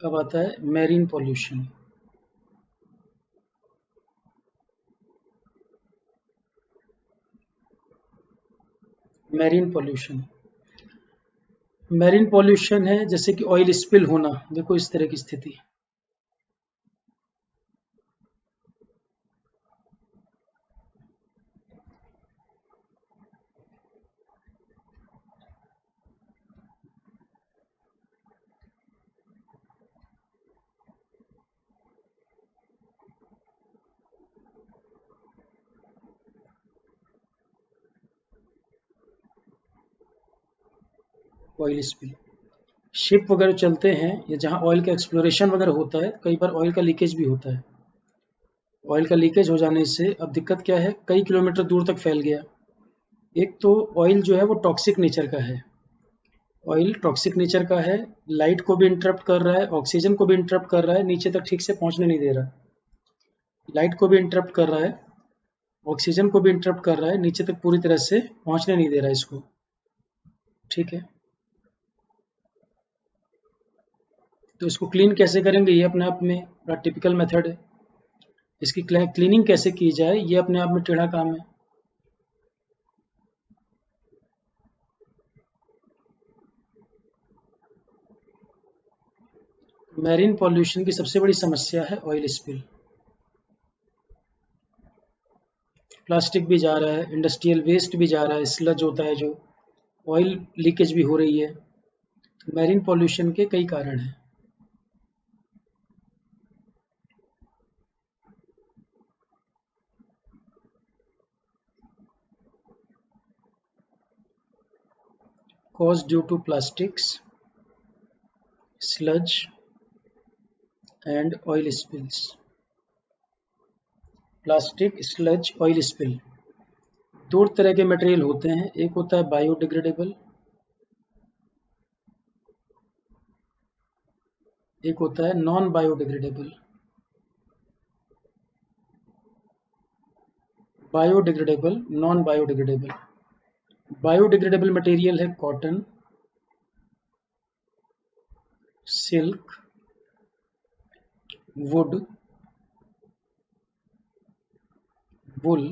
अब आता है marine pollution. Marine pollution marine pollution है जैसे कि ऑयल स्पिल होना, देखो इस तरह की स्थिति। ऑयल स्पिल, शिप वगैरह चलते हैं या जहाँ ऑयल का एक्सप्लोरेशन वगैरह होता है, कई बार ऑयल का लीकेज भी होता है। ऑयल का लीकेज हो जाने से अब दिक्कत क्या है, कई किलोमीटर दूर तक फैल गया। एक तो ऑयल जो है वो टॉक्सिक नेचर का है। ऑयल टॉक्सिक नेचर का है, लाइट को भी इंटरप्ट कर रहा है, ऑक्सीजन को भी इंटरप्ट कर रहा है, नीचे तक ठीक से पहुंचने नहीं दे रहा। लाइट को भी इंटरप्ट कर रहा है, ऑक्सीजन को भी इंटरप्ट कर रहा है, नीचे तक पूरी तरह से पहुंचने नहीं दे रहा है इसको। ठीक है, तो इसको क्लीन कैसे करेंगे, ये अपने आप में बड़ा टिपिकल मेथड है। इसकी क्लीनिंग कैसे की जाए, ये अपने आप में टेढ़ा काम है। मैरीन पॉल्यूशन की सबसे बड़ी समस्या है ऑयल स्पिल। प्लास्टिक भी जा रहा है, इंडस्ट्रियल वेस्ट भी जा रहा है, स्लज होता है जो, ऑयल लीकेज भी हो रही है। मैरीन पॉल्यूशन के कई कारण हैं। cause due to plastics, sludge and oil spills. Plastic, sludge, oil spill, दो तरह के मटेरियल होते हैं। एक होता है बायोडिग्रेडेबल, एक होता है non biodegradable. Biodegradable, non biodegradable. Biodegradable material है cotton, silk, wood, wool,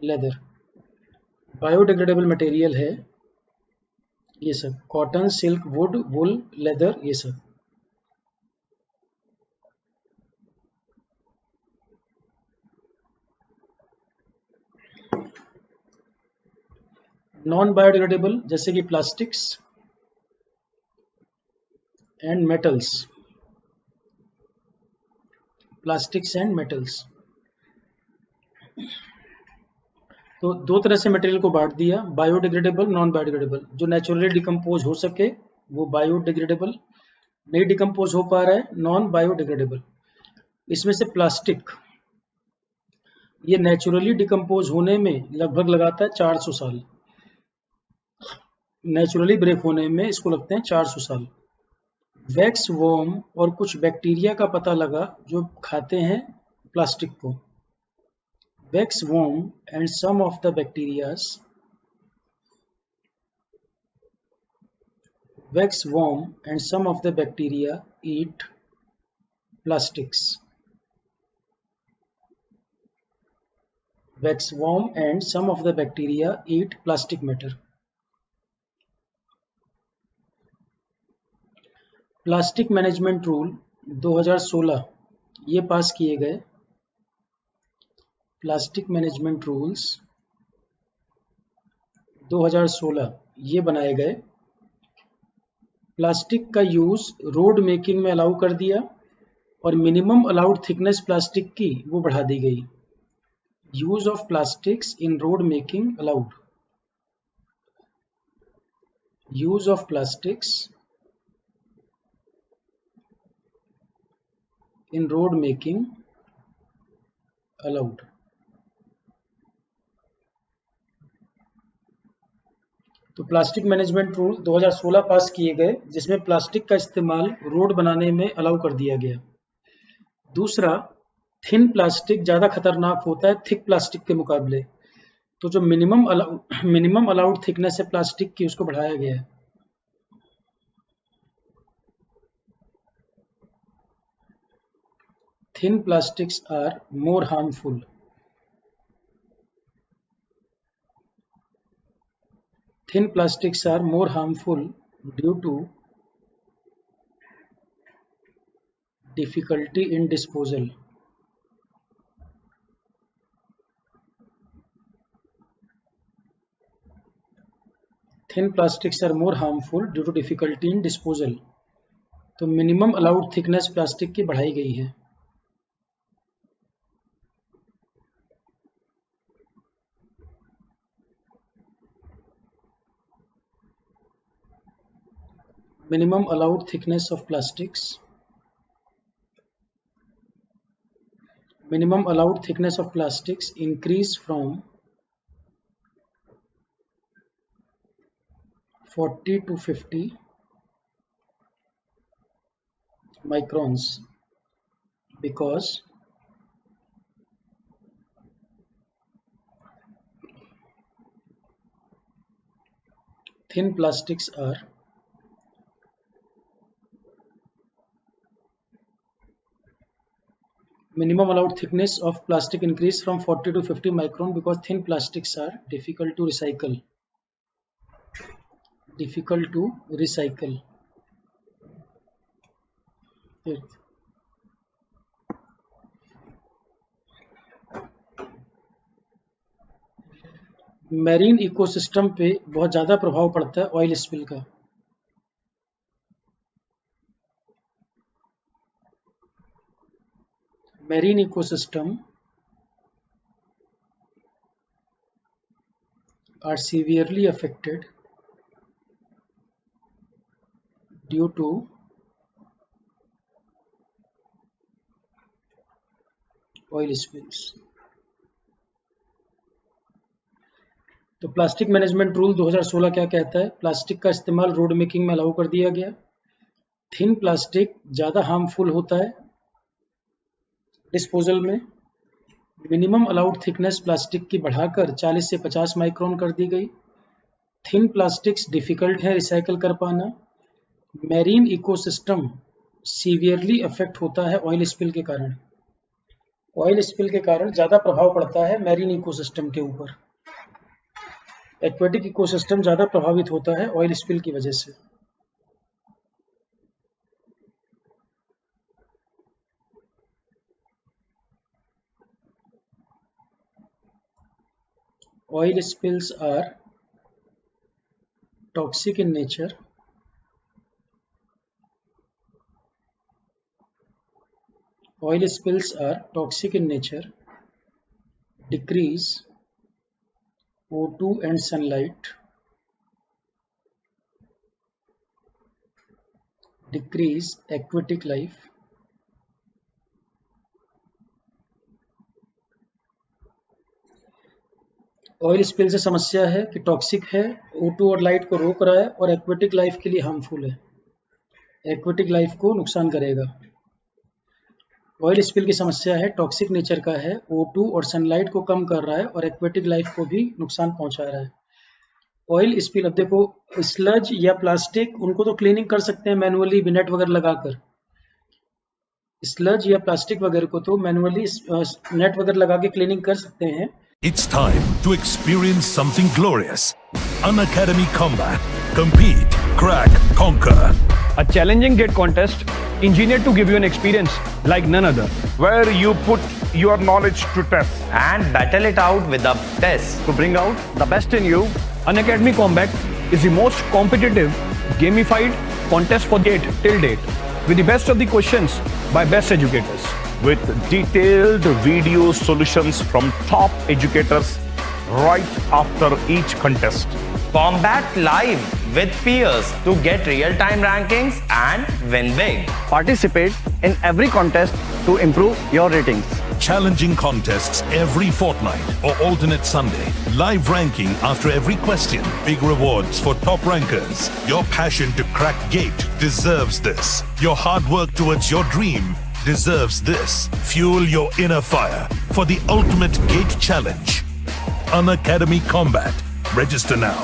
leather. Biodegradable material है ये सब, cotton, silk, wood, wool, leather, ये सब। नॉन बायोडिग्रेडेबल जैसे कि plastics and metals. Plastics and metals, तो दो तरह से मटेरियल को बांट दिया, बायोडिग्रेडेबल, नॉन बायोडिग्रेडेबल। जो नेचुरली डिकम्पोज हो सके वो बायोडिग्रेडेबल, नहीं डिकम्पोज हो पा रहा है नॉन बायोडिग्रेडेबल। इसमें से प्लास्टिक, ये नेचुरली डिकम्पोज होने में लगभग लगाता है 400 साल। नेचुरली ब्रेक होने में इसको लगते हैं 400 साल। वैक्स वॉर्म और कुछ बैक्टीरिया का पता लगा जो खाते हैं प्लास्टिक को। Wax worm and some of the bacterias, wax worm and some of the bacteria eat plastics. Wax worm and some of the bacteria eat plastic matter. Plastic management rule 2016 ये पास किए गए। प्लास्टिक मैनेजमेंट रूल्स 2016 ये बनाए गए। Plastic का use road making में allow कर दिया और मिनिमम अलाउड थिकनेस प्लास्टिक की वो बढ़ा दी गई। Use of plastics in road making allowed. Use of plastics in road making allowed. तो प्लास्टिक मैनेजमेंट रूल 2016 पास किए गए जिसमें प्लास्टिक का इस्तेमाल रोड बनाने में अलाउ कर दिया गया। दूसरा, थिन प्लास्टिक ज़्यादा खतरनाक होता है थिक प्लास्टिक के मुकाबले, तो जो मिनिमम अलाउड थिकनेस है प्लास्टिक की उसको बढ़ाया गया है। Thin plastics are more harmful. Thin plastics are more harmful due to difficulty in disposal. Thin plastics are more harmful due to difficulty in disposal. तो मिनिमम अलाउड थिकनेस प्लास्टिक की बढ़ाई गई है. Minimum allowed thickness of plastics. Minimum allowed thickness of plastics increase from 40 to 50 microns because thin plastics are minimum allowed thickness of plastic increase from 40 to 50 micron because thin plastics are difficult to recycle. Difficult to recycle. Marine ecosystem पे बहुत ज़्यादा प्रभाव पड़ता है oil spill का. Marine ecosystem are severely affected due to oil spills. तो plastic management rule 2016 क्या कहता है? प्लास्टिक का इस्तेमाल रोड मेकिंग में अलाउ कर दिया गया. थिन प्लास्टिक ज़्यादा हार्मफुल होता है डिस्पोजल में. मिनिमम अलाउड थिकनेस प्लास्टिक की बढ़ाकर 40 से 50 माइक्रोन कर दी गई. थिन प्लास्टिक्स डिफिकल्ट है रिसाइकल कर पाना. मैरीन इकोसिस्टम सीवियरली अफेक्ट होता है ऑयल स्पिल के कारण. ऑयल स्पिल के कारण ज़्यादा प्रभाव पड़ता है मैरीन इकोसिस्टम के ऊपर. एक्वेटिक इकोसिस्टम ज़्यादा प्रभावित होता है ऑयल स्पिल की वजह से. Oil spills are toxic in nature. Oil spills are toxic in nature. Decrease O2 and sunlight. Decrease aquatic life. Oil spill से समस्या है कि टॉक्सिक है, O2 और लाइट को रोक रहा है और एक्वेटिक लाइफ के लिए हार्मफुल है. एक्वेटिक लाइफ को नुकसान करेगा. ऑयल स्पिल की समस्या है, टॉक्सिक नेचर का है, O2 और सनलाइट को कम कर रहा है और एक्वेटिक लाइफ को भी नुकसान पहुंचा रहा है. ऑयल स्पिल, अब देखो स्लज या प्लास्टिक उनको तो क्लीनिंग कर सकते हैं मैनुअली नेट वगैरह लगाकर. स्लज या प्लास्टिक वगैरह को तो मैनुअली नेट वगैरह लगा के क्लीनिंग कर सकते हैं. It's time to experience something glorious. Unacademy Combat. Compete, crack, conquer. A challenging gate contest engineered to give you an experience like none other. Where you put your knowledge to test and battle it out with the best. To bring out the best in you, Unacademy Combat is the most competitive, gamified contest for gate till date, with the best of the questions by best educators. with detailed video solutions from top educators right after each contest. Combat live with peers to get real-time rankings and win big. Participate in every contest to improve your ratings. Challenging contests every fortnight or alternate Sunday. Live ranking after every question. Big rewards for top rankers. Your passion to crack gate deserves this. Your hard work towards your dream deserves this. Fuel your inner fire for the ultimate gate challenge. Unacademy Combat. Register now.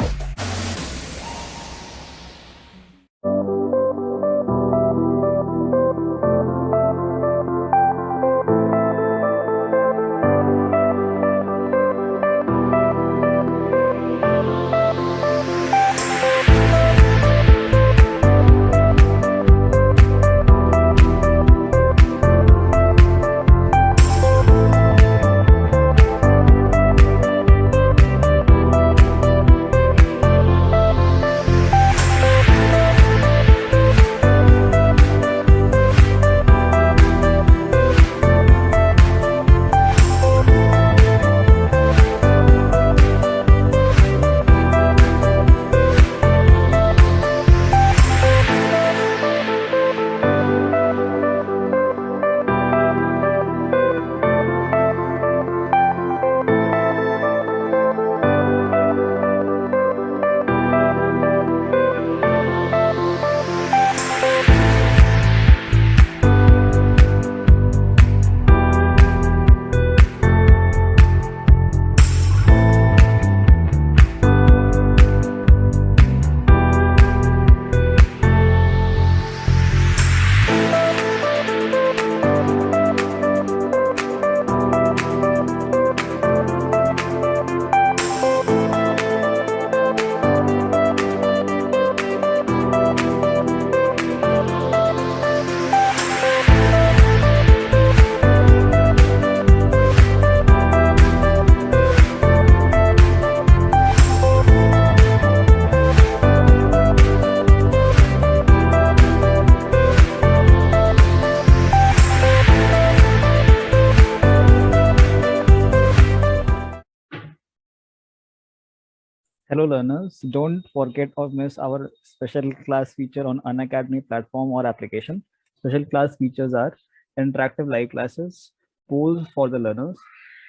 Hello learners, don't forget or miss our special class feature on Unacademy platform or application. Special class features are interactive live classes, polls for the learners,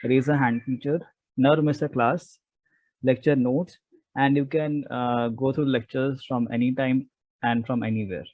raise a hand feature, never miss a class, lecture notes, and you can go through lectures from anytime and from anywhere.